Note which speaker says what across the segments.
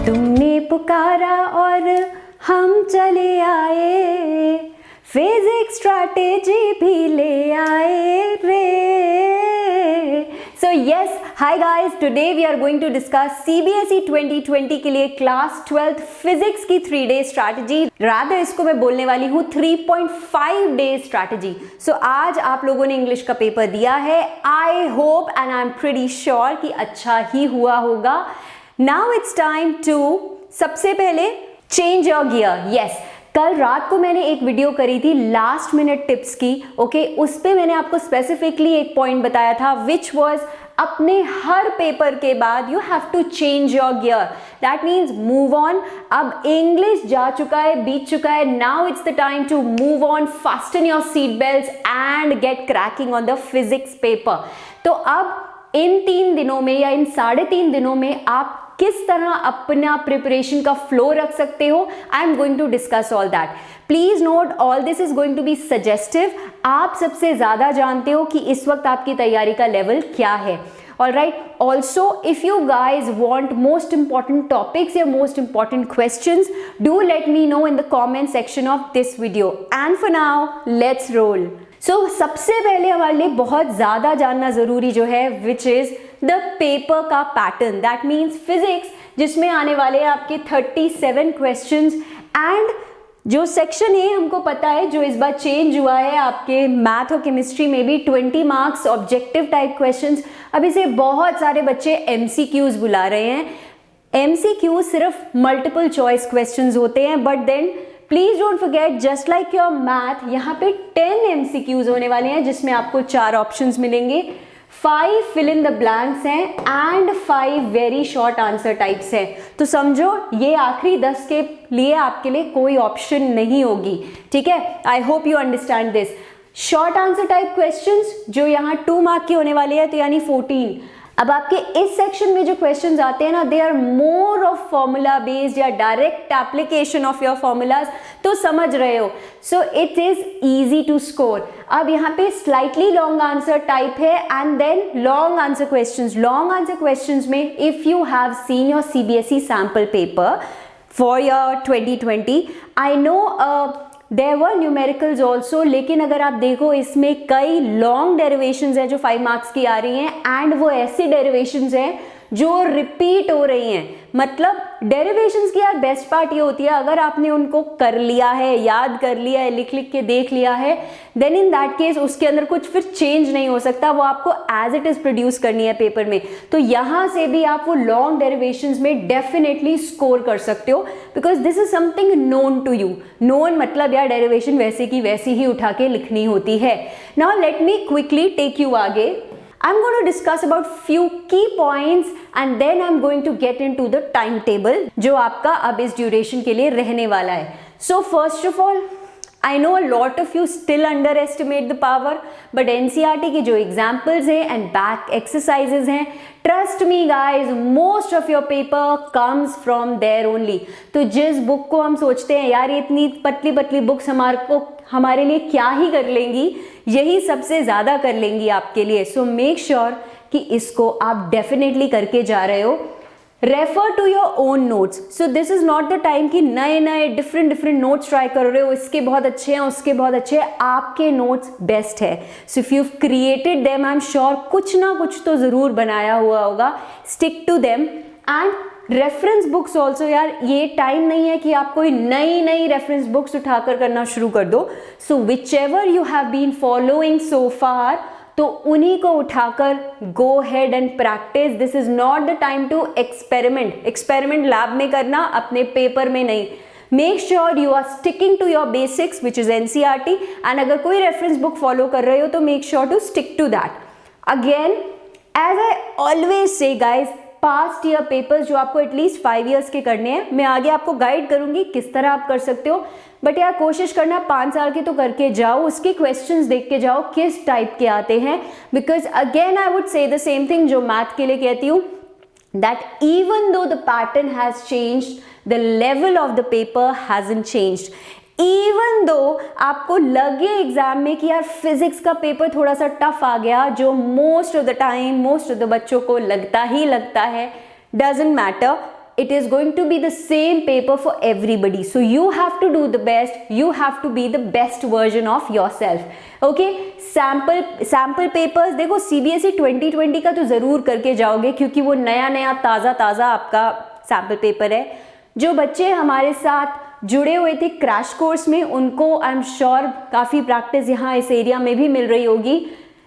Speaker 1: तुमने पुकारा और हम चले आए, फिजिक्स स्ट्रैटेजी भी ले आए रे। So yes, hi guys, today we are going to discuss CBSE 2020 के लिए क्लास 12th फिजिक्स की 3-day स्ट्रैटेजी। रादर इसको मैं बोलने वाली हूँ 3.5 डे स्ट्रैटेजी। सो आज आप लोगों ने इंग्लिश का पेपर दिया है। I hope and I am pretty sure कि अच्छा ही हुआ होगा। नाउ इट्स टाइम टू सबसे पहले चेंज योर गियर। यस, कल रात को मैंने एक वीडियो करी थी लास्ट मिनट टिप्स की। ओके, उस पे मैंने आपको स्पेसिफिकली एक पॉइंट बताया था विच वॉज अपने हर पेपर के बाद you have to change your gear. That means move on. अब इंग्लिश जा चुका है, बीत चुका है। Now it's the time to move on, fasten your seat belts and get cracking on the physics paper. तो अब इन 3 दिनों में या इन 3.5 दिनों में आप किस तरह अपना प्रिपरेशन का फ्लो रख सकते हो, I am going to discuss all that. Please note, all this is going to be suggestive. आप सबसे ज्यादा जानते हो कि इस वक्त आपकी तैयारी का लेवल क्या है। Alright, also if you guys want most important topics or most important questions, do let me know in the comment section of this video. And for now, let's roll. So सबसे पहले हमारे लिए बहुत ज़्यादा जानना ज़रूरी जो है which is the paper का pattern. That means physics जिसमें आने वाले हैं आपके 37 questions and जो सेक्शन ए हमको पता है जो इस बार चेंज हुआ है आपके मैथ और केमिस्ट्री में भी 20 मार्क्स ऑब्जेक्टिव टाइप क्वेश्चंस। अब इसे बहुत सारे बच्चे एमसीक्यूज बुला रहे हैं। एमसीक्यूज सिर्फ मल्टीपल चॉइस क्वेश्चंस होते हैं, but then please don't forget just like your math, यहाँ पे 10 एमसीक्यूज होने वाले हैं जिसमें आपको 4 ऑप्शंस मिलेंगे, 5 फिल इन द ब्लैंक्स हैं and 5 very short answer types हैं। तो समझो ये आखिरी 10 के लिए आपके लिए कोई ऑप्शन नहीं होगी। ठीक है, I hope you understand this. Short answer type questions जो यहाँ 2 मार्क के होने वाले हैं, तो यानी 14। अब आपके इस सेक्शन में जो क्वेश्चंस आते हैं ना, they are more of formula based या direct application of your formulas. तो समझ रहे हो, so it is easy to score. अब यहाँ पे स्लाइटली लॉन्ग आंसर टाइप है and then long answer questions. Long answer questions में if you have seen your CBSE sample paper for your 2020, I know there were numericals also, लेकिन अगर आप देखो इसमें कई लॉन्ग डेरिवेशंस हैं जो 5 मार्क्स की आ रही हैं एंड वो ऐसी डेरिवेशंस हैं जो रिपीट हो रही हैं। मतलब डेरिवेशंस की यार बेस्ट पार्ट ये होती है, अगर आपने उनको कर लिया है, याद कर लिया है, लिख लिख के देख लिया है, देन इन दैट केस उसके अंदर कुछ फिर चेंज नहीं हो सकता, वो आपको एज इट इज प्रोड्यूस करनी है पेपर में। तो यहाँ से भी आप वो लॉन्ग डेरिवेशंस में डेफिनेटली स्कोर कर सकते हो, because this is something known to you. Known मतलब यार डेरिवेशन वैसे की वैसी ही उठा के लिखनी होती है। Now let me quickly take you आगे। I'm going to discuss about few key points and then I'm going to get into the timetable जो आपका अब इस duration के लिए रहने वाला है। So first of all, I know a lot of you still underestimate the power, but NCERT की जो examples हैं and back exercises हैं, trust me guys, most of your paper comes from there only। तो जिस book को हम सोचते हैं यार ये इतनी पतली पतली books हमारे लिए क्या ही कर लेंगी, यही सबसे ज़्यादा कर लेंगी आपके लिए। सो मेक श्योर कि इसको आप डेफिनेटली करके जा रहे हो। Refer to your own notes. So this is not the time कि नए नए डिफरेंट नोट्स ट्राई कर रहे हो, इसके बहुत अच्छे हैं, उसके बहुत अच्छे हैं। आपके नोट्स बेस्ट है। So if you created them, I am sure कुछ ना कुछ तो ज़रूर बनाया हुआ होगा। Stick to them and reference books also. यार ये टाइम नहीं है कि आप कोई नई रेफरेंस बुक्स उठाकर करना शुरू कर दो। So whichever you have been following so far, तो उन्हीं को उठाकर go ahead and practise. This is not the time to experiment lab में करना, अपने पेपर में नहीं। Make sure you are sticking to your basics which is NCERT and अगर कोई रेफरेंस बुक फॉलो कर रहे हो तो make sure to stick to that. Again as I always say guys, past year papers जो आपको एटलीस्ट 5 इयर्स के करने हैं, मैं आगे आपको गाइड करूंगी किस तरह आप कर सकते हो, बट यार कोशिश करना 5 साल के तो करके जाओ, उसके क्वेश्चंस देख के जाओ किस टाइप के आते हैं। Because again I would say the same thing जो मैथ के लिए कहती हूँ, that even though the pattern has changed, the level of the paper hasn't changed. Even though आपको लगे एग्जाम में कि यार फिजिक्स का पेपर थोड़ा सा टफ आ गया, जो most of the time most of the बच्चों को लगता ही लगता है, doesn't matter, it is going to be the same paper for everybody, so you have to do the best, you have to be the best version of yourself. okay, sample papers देखो CBSE 2020 का तो ज़रूर करके जाओगे, क्योंकि वो नया नया ताज़ा आपका सैम्पल पेपर है. जो बच्चे हमारे साथ जुड़े हुए थे क्रैश कोर्स में, उनको आई एम श्योर काफ़ी प्रैक्टिस यहाँ इस एरिया में भी मिल रही होगी.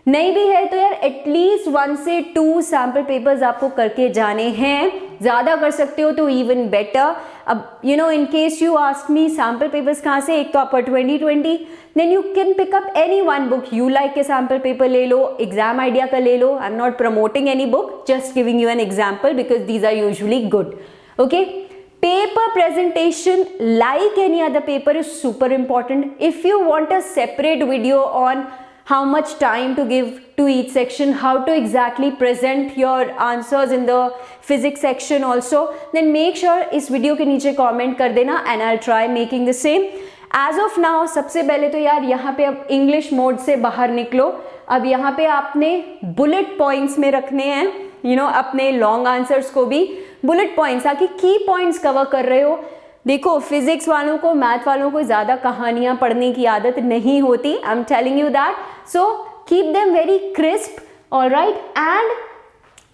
Speaker 1: नहीं भी है तो यार एटलीस्ट 1 से 2 सैम्पल पेपर्स आपको करके जाने हैं. ज़्यादा कर सकते हो तो इवन बेटर. अब in case you ask me sample papers कहाँ से, एक तो आपका 2020, then you can pick up any one book you like के सैम्पल पेपर ले लो, एग्जाम आइडिया का ले लो. I am not promoting any book, just giving you an example because these are usually good. Okay, paper presentation like any other paper is super important. If you want a separate video on how much time to give to each section, how to exactly present your answers in the physics section also, then make sure इस video के नीचे comment कर देना and I'll try making the same. As of now सबसे पहले तो यार यहाँ पे अब English मोड से बाहर निकलो. अब यहाँ पे आपने बुलेट पॉइंट्स में रखने हैं अपने लॉन्ग आंसर्स को भी बुलेट पॉइंट्स, ताकि की पॉइंट्स कवर कर रहे हो. देखो फिजिक्स वालों को, मैथ वालों को ज़्यादा कहानियाँ पढ़ने की आदत नहीं होती. I am telling you that. So keep them very crisp, alright. And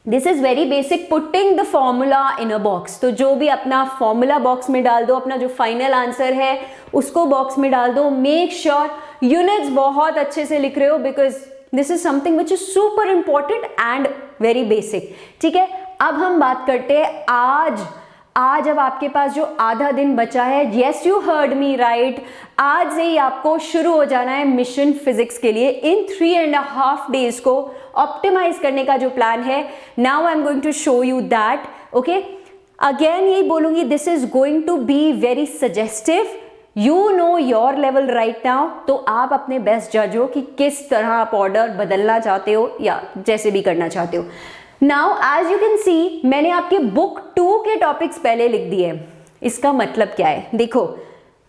Speaker 1: this is very basic, putting the formula in a box. तो जो भी अपना फॉर्मूला बॉक्स में डाल दो, अपना जो फाइनल आंसर है उसको बॉक्स में डाल दो. मेक श्योर यूनिट्स बहुत अच्छे से लिख रहे हो, because this is something which is super important and very basic. ठीक है, अब हम बात करते हैं आज अब आपके पास जो आधा दिन बचा है. Yes you heard me right, आज से ही आपको शुरू हो जाना है मिशन फिजिक्स के लिए. इन 3.5 days को ऑप्टिमाइज करने का जो प्लान है, now I am going to show you that. Okay, again यही बोलूंगी, this is going to be very suggestive. You know your level right now, तो आप अपने बेस्ट जज हो कि किस तरह आप ऑर्डर बदलना चाहते हो या जैसे भी करना चाहते हो. Now as you can see, मैंने आपके बुक 2 के टॉपिक्स पहले लिख दिए. इसका मतलब क्या है, देखो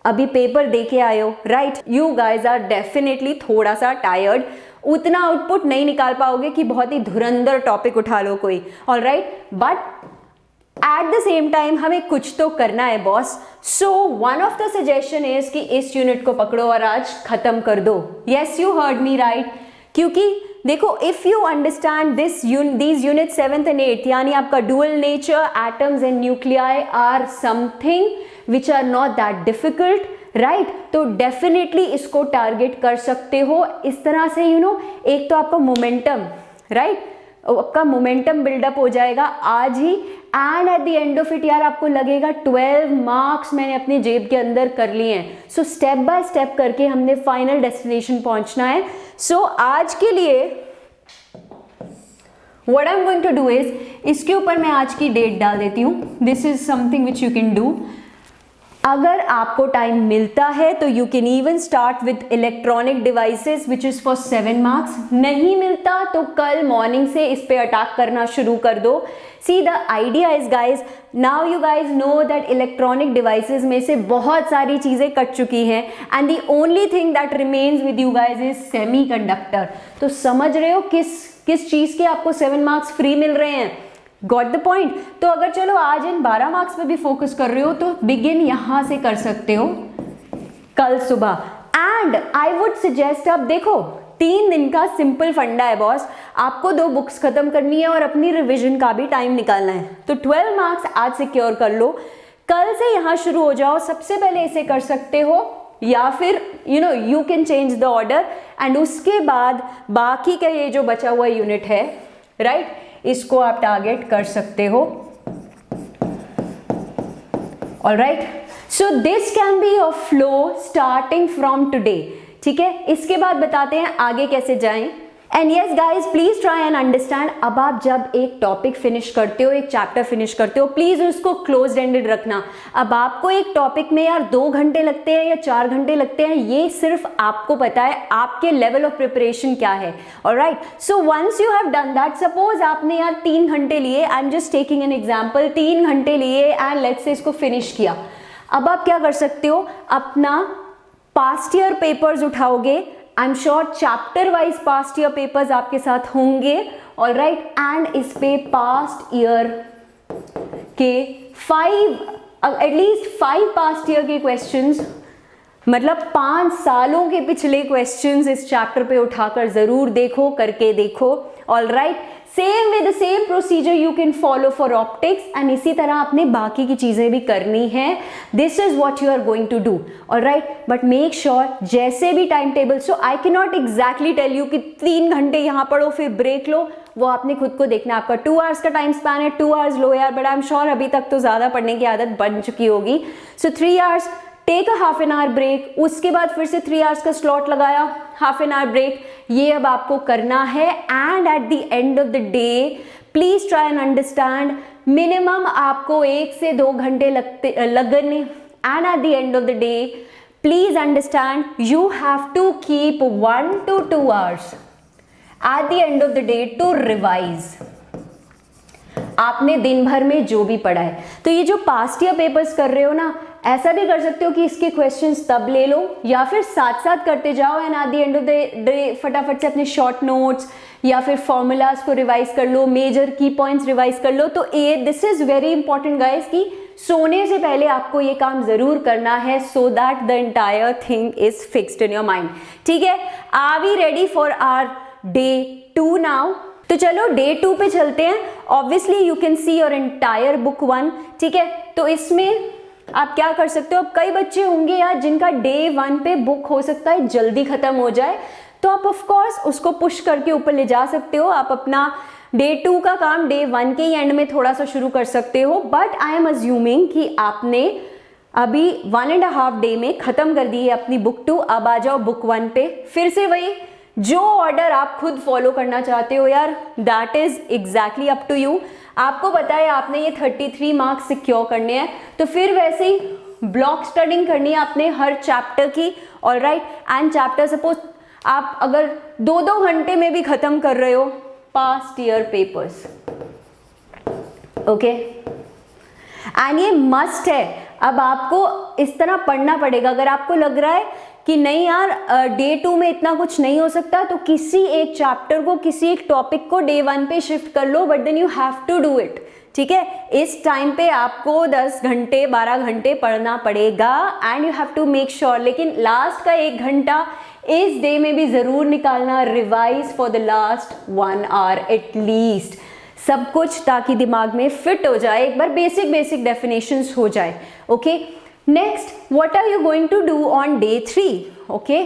Speaker 1: अभी पेपर दे के आए हो, right. You guys are definitely थोड़ा सा टायर्ड, उतना आउटपुट नहीं निकाल पाओगे कि बहुत ही धुरंधर टॉपिक उठा लो कोई, alright. But at the same time हमें कुछ तो करना है boss. So one of the suggestion is कि इस यूनिट को पकड़ो और आज खत्म कर दो. Yes you heard me right, क्योंकि देखो if you understand these unit 7th and 8th, यानी आपका dual nature, atoms and nuclei are something which are not that difficult, right. तो डेफिनेटली इसको टारगेट कर सकते हो इस तरह से. एक तो आपका मोमेंटम, राइट, आपका मोमेंटम बिल्डअप हो जाएगा आज ही. And at the end of it यार आपको लगेगा 12 मार्क्स मैंने अपने जेब के अंदर कर लिए हैं. सो स्टेप बाय स्टेप करके हमने फाइनल डेस्टिनेशन पहुंचना है. सो आज के लिए what I am going to do is, इसके ऊपर मैं आज की डेट डाल देती हूँ. This is something which you can do. अगर आपको टाइम मिलता है तो you can even start with electronic devices which is for 7 marks. नहीं मिलता तो कल मॉर्निंग से इस पे अटैक करना शुरू कर दो. See the idea is guys, now you guys know that electronic devices में से बहुत सारी चीजें कट चुकी हैं and the only thing that remains with you guys is semiconductor. तो समझ रहे हो किस चीज के आपको 7 मार्क्स फ्री मिल रहे हैं. Got the point. तो अगर चलो आज इन 12 मार्क्स पे भी फोकस कर रहे हो तो बिगिन यहां से कर सकते हो कल सुबह. एंड आई वुड सजेस्ट, अब देखो 3 दिन का सिंपल फंडा है बॉस, आपको 2 बुक्स खत्म करनी है और अपनी रिवीजन का भी टाइम निकालना है. तो 12 मार्क्स आज सिक्योर कर लो, कल से यहां शुरू हो जाओ. सबसे पहले इसे कर सकते हो या फिर you can change the order and उसके बाद बाकी का ये जो बचा हुआ यूनिट है, राइट, इसको आप टारगेट कर सकते हो. Alright, so this can be a flow starting from today. ठीक है, इसके बाद बताते हैं आगे कैसे जाएं. And yes guys, please try and understand, अब आप जब एक टॉपिक फिनिश करते हो, एक चैप्टर फिनिश करते हो, प्लीज उसको क्लोज एंडेड रखना. अब आपको एक टॉपिक में यार 2 घंटे लगते हैं या 4 घंटे लगते हैं, ये सिर्फ आपको पता है आपके लेवल ऑफ प्रिपरेशन क्या है. Alright, so once you have done that, suppose आपने यार 3 घंटे लिए, I am just taking an example, 3 घंटे लिए एंड लेट्स से इसको फिनिश किया. अब आप क्या कर सकते हो, अपना पास्ट ईयर पेपर्स उठाओगे. I am sure chapter wise past year papers आपके साथ होंगे. ऑलराइट, एंड इस पे पास्ट ईयर कि एटलीस्ट 5 पास्ट ईयर के क्वेश्चंस, मतलब 5 सालों के पिछले क्वेश्चंस इस चैप्टर पे उठाकर जरूर देखो, करके देखो। All right, same with the same procedure you can follow for optics, and इसी तरह आपने बाकी की चीजें भी करनी है। This is what you are going to do. All right, but make sure जैसे भी time table, so I can not exactly tell you कि 3 घंटे यहाँ पढ़ो फिर ब्रेक लो, वो आपने खुद को देखना। आपका 2 आवर्स का टाइम स्पैन है, 2 आवर्स लो यार, बट आई एम श्योर अभी तक तो ज्यादा पढ़ने की आदत बन चुकी होगी। So 3 hours, take a half an hour break, उसके बाद फिर से 3 आवर्स का स्लॉट लगाया, हाफ एन आवर ब्रेक, ये अब आपको करना है। And at the end of the day please try and understand, minimum आपको 1 से 2 घंटे लगने। And at the end of the day please understand you have to keep 1 to 2 hours at the end of the day to revise आपने दिन भर में जो भी पढ़ा है। तो ये जो पास्ट ईयर पेपर्स कर रहे हो ना, ऐसा भी कर सकते हो कि इसके क्वेश्चंस तब ले लो या फिर साथ साथ करते जाओ, and at the end of the day फटाफट से अपने शॉर्ट नोट्स या फिर फॉर्मूलाज को रिवाइज कर लो, मेजर की पॉइंट्स रिवाइज कर लो। तो ये this is very important guys कि सोने से पहले आपको ये काम जरूर करना है, so that the entire thing is fixed in your mind. ठीक है, are we ready for our day 2 now? तो चलो डे 2 पे चलते हैं। Obviously you can see your entire book 1। ठीक है, तो इसमें आप क्या कर सकते हो, अब कई बच्चे होंगे यार जिनका डे 1 पे बुक हो सकता है जल्दी खत्म हो जाए, तो आप ऑफ कोर्स उसको पुश करके ऊपर ले जा सकते हो। आप अपना डे 2 का काम डे 1 के एंड में थोड़ा सा शुरू कर सकते हो, बट आई एम अज्यूमिंग कि आपने अभी 1.5 डे में खत्म कर दी है अपनी बुक 2। अब आ जाओ बुक 1 पे। फिर से वही जो ऑर्डर आप खुद फॉलो करना चाहते हो यार, that is exactly up to you. आपको पता है आपने ये 33 मार्क्स सिक्योर करने हैं, तो फिर वैसे ही ब्लॉक स्टडिंग करनी है आपने हर चैप्टर की। All right, and chapter suppose आप अगर 2-2 घंटे में भी खत्म कर रहे हो past year papers, okay. And ये मस्ट है, अब आपको इस तरह पढ़ना पड़ेगा। अगर आपको लग रहा है कि नहीं यार डे 2 में इतना कुछ नहीं हो सकता, तो किसी एक चैप्टर को, किसी एक टॉपिक को डे 1 पे शिफ्ट कर लो, but then you have to do it. ठीक है, इस टाइम पे आपको 10 घंटे 12 घंटे पढ़ना पड़ेगा, and you have to make sure. लेकिन लास्ट का 1 घंटा इस डे में भी जरूर निकालना, revise for the last 1 hour at least, सब कुछ, ताकि दिमाग में फिट हो जाए, एक बार बेसिक डेफिनेशंस हो जाए। Okay, next what are you going to do on day 3? Okay,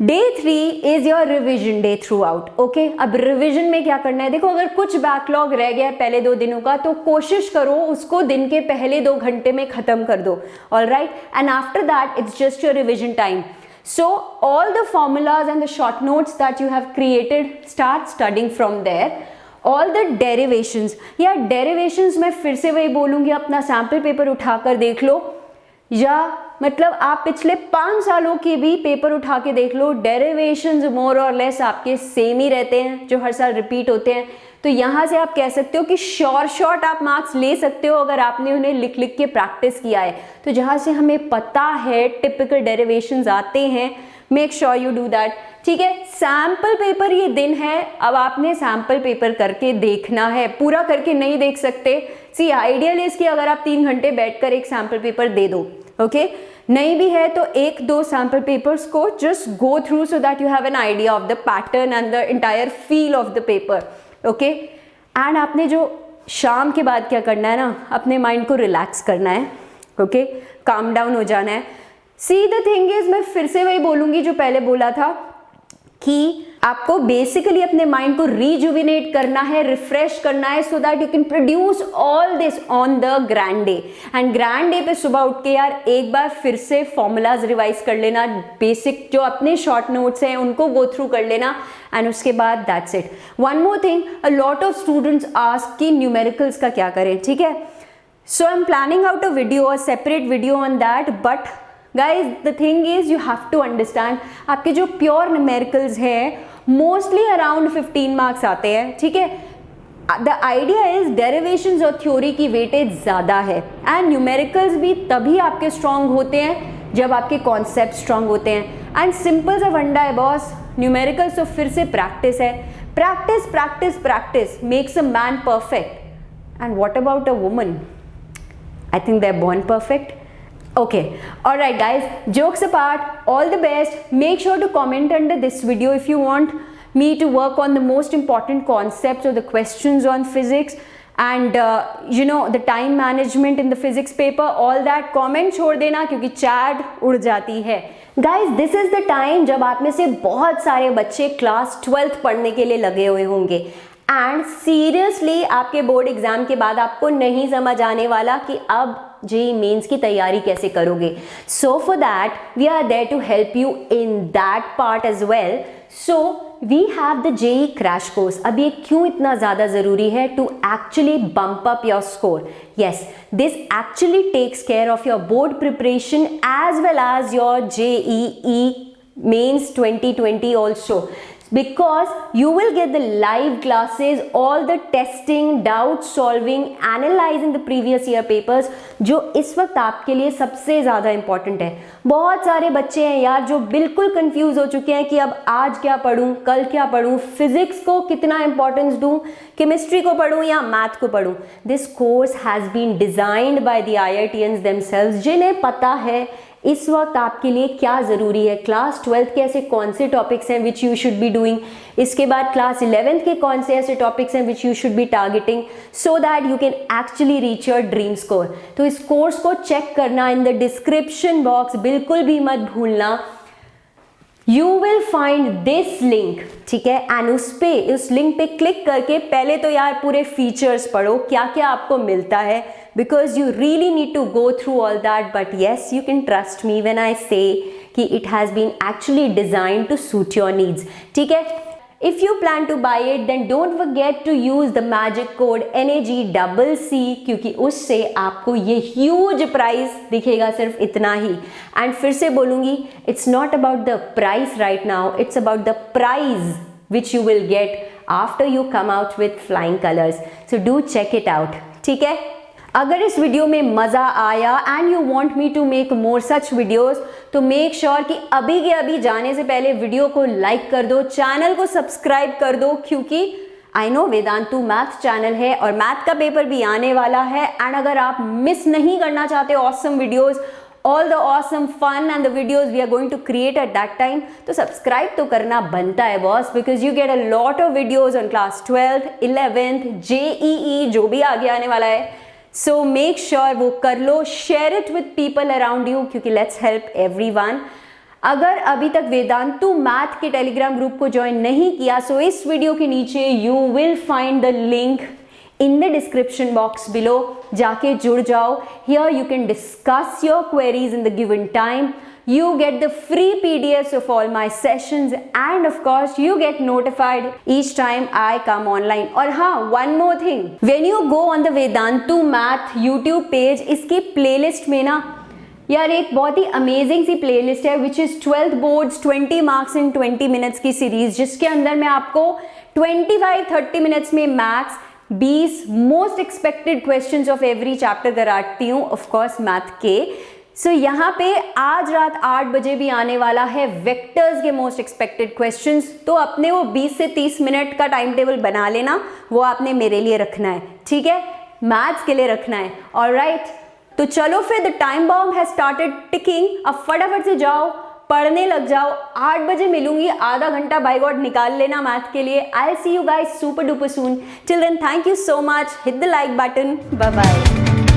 Speaker 1: day 3 is your revision day throughout. Okay, अब रिविजन में क्या करना है, देखो अगर कुछ बैकलॉग रह गया है पहले 2 दिनों का, तो कोशिश करो उसको दिन के पहले 2 घंटे में खत्म कर दो। All right, and after that it's just your revision time. So all the formulas and the short notes that you have created, start studying from there. All the derivations, या derivations मैं फिर से वही बोलूँगी, अपना सैम्पल पेपर उठाकर देख लो, या मतलब आप पिछले 5 सालों के भी पेपर उठा के देख लो, डेरिवेशंस मोर और लेस आपके सेम ही रहते हैं, जो हर साल रिपीट होते हैं। तो यहाँ से आप कह सकते हो कि शॉर्ट आप मार्क्स ले सकते हो अगर आपने उन्हें लिख लिख के प्रैक्टिस किया है। तो जहाँ से हमें पता है टिपिकल डेरिवेशंस आते हैं, make sure you do that. ठीक है, सैम्पल पेपर ये दिन है, अब आपने सैम्पल पेपर करके देखना है, पूरा करके नहीं देख सकते। सी आइडियल इज कि अगर आप 3 घंटे बैठकर एक सैम्पल पेपर दे दो, ओके। नहीं भी है तो 1-2 सैम्पल पेपर्स को just go through, so that you have an idea of the pattern and the entire feel of the paper, okay. And आपने जो शाम के बाद क्या करना है ना, अपने माइंड को रिलैक्स करना है, ओके, काम डाउन हो जाना है। सी द थिंग इज, मैं फिर से वही बोलूंगी जो पहले बोला था, कि आपको बेसिकली अपने माइंड को रिजुविनेट करना है, रिफ्रेश करना है, so that you can produce all this on the grand day. And grand day पे सुबह उठ के यार एक बार फिर से फॉर्मूलाज रिवाइज कर लेना, बेसिक जो अपने शॉर्ट नोट्स हैं उनको गो थ्रू कर लेना, एंड उसके बाद that's it. One more thing, a lot of students ask कि न्यूमेरिकल्स का क्या करें, ठीक है। So I am planning out a video, a separate video on that, but guys the thing is you have to understand, आपके जो pure numericals हैं mostly around 15 marks आते हैं, ठीक है। द आइडिया इज डेरिवेशंस और थ्योरी की weightage ज़्यादा है, एंड न्यूमेरिकल्स भी तभी आपके स्ट्रांग होते हैं जब आपके कॉन्सेप्ट स्ट्रांग होते हैं। एंड सिंपल सा फंडा है बॉस, न्यूमेरिकल्स तो फिर से प्रैक्टिस है, practice practice practice makes a man perfect. And what about a woman? I think they're born perfect. Okay, alright guys, jokes apart, all the best. Make sure to comment under this video if you want me to work on the most important concepts or the questions on physics and you know the time management in the physics paper. All that comment छोड़ देना क्योंकि chat उड़ जाती है. Guys, this is the time जब आप में से बहुत सारे बच्चे क्लास 12th पढ़ने के लिए लगे हुए होंगे एंड सीरियसली आपके बोर्ड एग्जाम के बाद आपको नहीं समझ आने वाला कि अब जेईई मेंस की तैयारी कैसे करोगे. So for that we are there to help you in that part as well. So we have the JEE crash course. अब ये क्यों इतना ज़्यादा ज़रूरी है? To actually bump up your score. Yes, this actually takes care of your board preparation as well as your JEE mains 2020 also. Because you will get the live classes, all the testing, doubt solving, analyzing the previous year papers, जो इस वक्त आपके लिए सबसे ज़्यादा important है. बहुत सारे बच्चे हैं यार जो बिल्कुल कंफ्यूज हो चुके हैं कि अब आज क्या पढूं, कल क्या पढूं, फिजिक्स को कितना इंपॉर्टेंस दूं, केमिस्ट्री को पढूं या मैथ को पढूं. This course has been designed by the IITians themselves, जिन्हें पता है इस वक्त आपके लिए क्या ज़रूरी है. क्लास 12th के ऐसे कौन से टॉपिक्स हैं which you should be doing, इसके बाद क्लास 11th के कौन से ऐसे टॉपिक्स हैं which you should be targeting so that you can actually reach your dream score. तो इस कोर्स को चेक करना इन द डिस्क्रिप्शन बॉक्स, बिल्कुल भी मत भूलना. You will find this link, ठीक है, एंड उस लिंक पे क्लिक करके पहले तो यार पूरे फीचर्स पढ़ो, क्या क्या आपको मिलता है, because you really need to go through all that. But yes, you can trust me when I say कि it has been actually designed to suit your needs. ठीक है? If you plan to buy it, then don't forget to use the magic code NAGCC क्योंकि उससे आपको ये huge price दिखेगा, सिर्फ इतना ही. And फिर से बोलूँगी, it's not about the price right now, it's about the prize which you will get after you come out with flying colors. So do check it out. ठीक है? अगर इस वीडियो में मज़ा आया and you want me to make more such videos तो make sure कि अभी के अभी जाने से पहले वीडियो को लाइक कर दो, चैनल को सब्सक्राइब कर दो क्योंकि I know Vedantu math channel है और मैथ का पेपर भी आने वाला है. एंड अगर आप मिस नहीं करना चाहते awesome videos, all the awesome fun and the videos we are going to create at that time, तो सब्सक्राइब तो करना बनता है boss, because you get a lot of videos on class 12th, 11th, JEE जो भी आगे आने वाला है. So make sure वो कर लो, share it with people around you क्योंकि let's help everyone. अगर अभी तक वेदांतु मैथ के टेलीग्राम ग्रुप को ज्वाइन नहीं किया सो इस वीडियो के नीचे you will find the link in the description box below. जाके जुड़ जाओ. Here you can discuss your queries in the given time. You get the free PDFs of all my sessions and of course you get notified each time I come online. और हाँ, one more thing, when you go on the Vedantu Math YouTube page, इसकी playlist में ना यार एक बहुत ही amazing सी playlist है which is 12th boards 20 marks in 20 minutes की सीरीज, जिसके अंदर मैं आपको 25-30 मिनट्स में maths 20 most expected questions of every chapter कराती हूँ, ऑफकोर्स मैथ के. सो यहाँ पे आज रात 8 बजे भी आने वाला है वेक्टर्स के मोस्ट एक्सपेक्टेड क्वेश्चंस. तो अपने वो 20 से 30 मिनट का टाइम टेबल बना लेना, वो आपने मेरे लिए रखना है, ठीक है, मैथ्स के लिए रखना है. ऑलराइट, तो चलो फिर the time bomb has started ticking. अब फटाफट से जाओ, पढ़ने लग जाओ. 8 बजे मिलूंगी, आधा घंटा बाय गॉड निकाल लेना मैथ के लिए. I see you guys super duper soon. Till then thank you so much. Hit the like button. Bye bye.